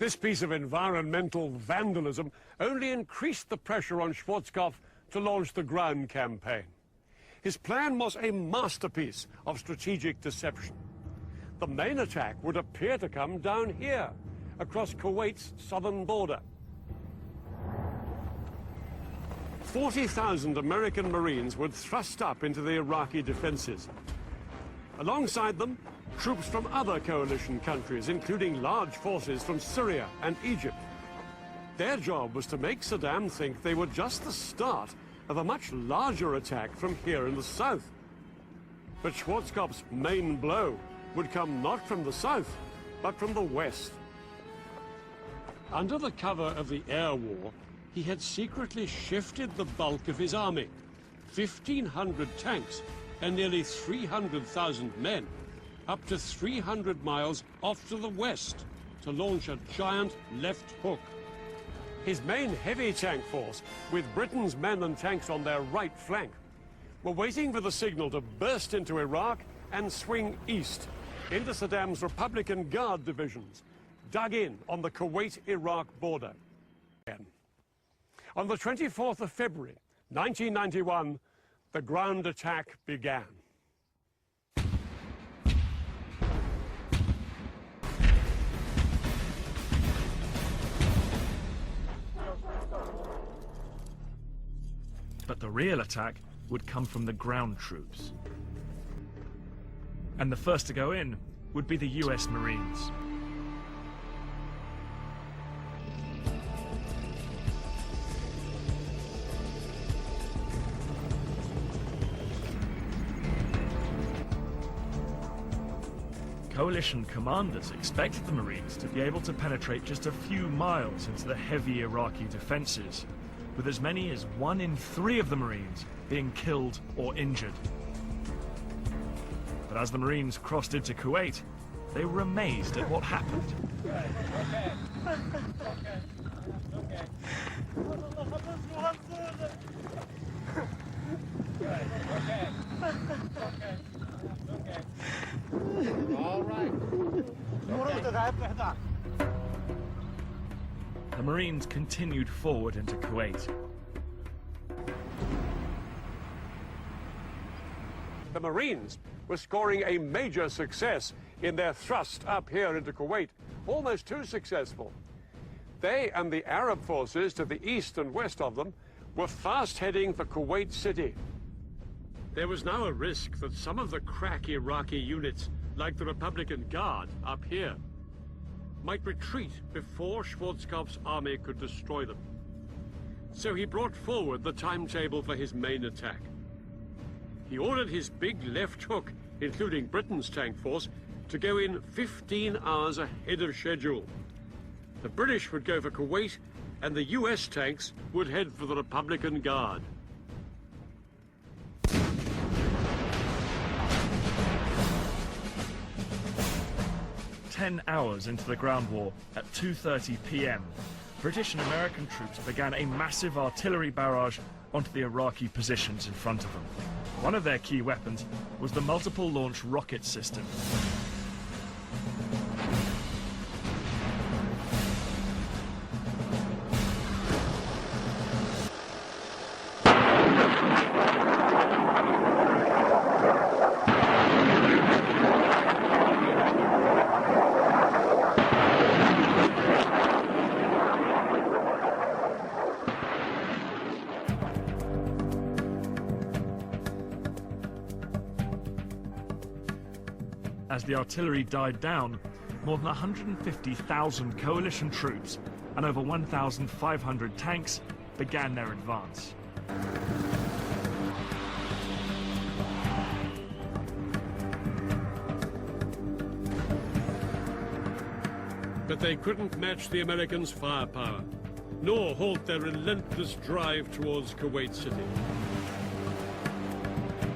This piece of environmental vandalism only increased the pressure on Schwarzkopf to launch the ground campaign. His plan was a masterpiece of strategic deception. The main attack would appear to come down here, across Kuwait's southern border. 40,000 American Marines would thrust up into the Iraqi defenses. Alongside them, troops from other coalition countries, including large forces from Syria and Egypt. Their job was to make Saddam think they were just the start of a much larger attack from here in the south. But Schwarzkopf's main blow would come not from the south, but from the west. Under the cover of the air war, he had secretly shifted the bulk of his army, 1,500 tanks and nearly 300,000 men, up to 300 miles off to the west to launch a giant left hook. His main heavy tank force, with Britain's men and tanks on their right flank, were waiting for the signal to burst into Iraq and swing east into Saddam's Republican Guard divisions, dug in on the Kuwait-Iraq border. On the 24th of February, 1991, the ground attack began. But the real attack would come from the ground troops. And the first to go in would be the US Marines. Coalition commanders expected the Marines to be able to penetrate just a few miles into the heavy Iraqi defenses, with as many as 1 in 3 of the Marines being killed or injured. But as the Marines crossed into Kuwait, they were amazed at what happened. All right. The Marines continued forward into Kuwait. The Marines were scoring a major success in their thrust up here into Kuwait, almost too successful. They and the Arab forces to the east and west of them were fast heading for Kuwait City. There was now a risk that some of the crack Iraqi units, like the Republican Guard up here, might retreat before Schwarzkopf's army could destroy them. So he brought forward the timetable for his main attack. He ordered his big left hook, including Britain's tank force, to go in 15 hours ahead of schedule. The British would go for Kuwait, and the US tanks would head for the Republican Guard. "10 hours into the ground war, at 2:30 p.m., British and American troops began a massive artillery barrage onto the Iraqi positions in front of them. One of their key weapons was the multiple launch rocket system. As the artillery died down, more than 150,000 coalition troops and over 1,500 tanks began their advance. But they couldn't match the Americans' firepower, nor halt their relentless drive towards Kuwait City.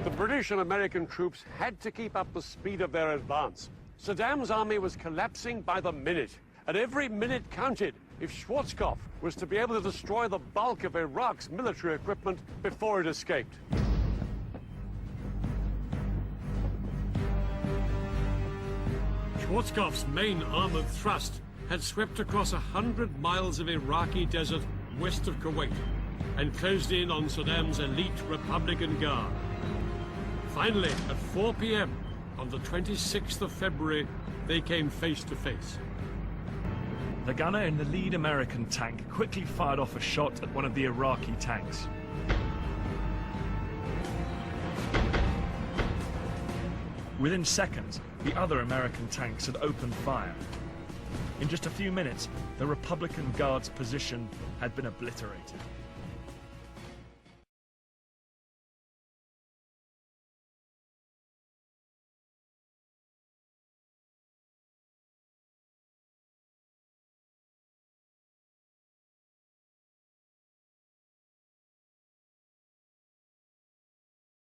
The British and American troops had to keep up the speed of their advance. Saddam's army was collapsing by the minute, and every minute counted if Schwarzkopf was to be able to destroy the bulk of Iraq's military equipment before it escaped. Schwarzkopf's main armored thrust had swept across 100 miles of Iraqi desert west of Kuwait and closed in on Saddam's elite Republican Guard. Finally, at 4 p.m. on the 26th of February, they came face to face. The gunner in the lead American tank quickly fired off a shot at one of the Iraqi tanks. Within seconds, the other American tanks had opened fire. In just a few minutes, the Republican Guard's position had been obliterated.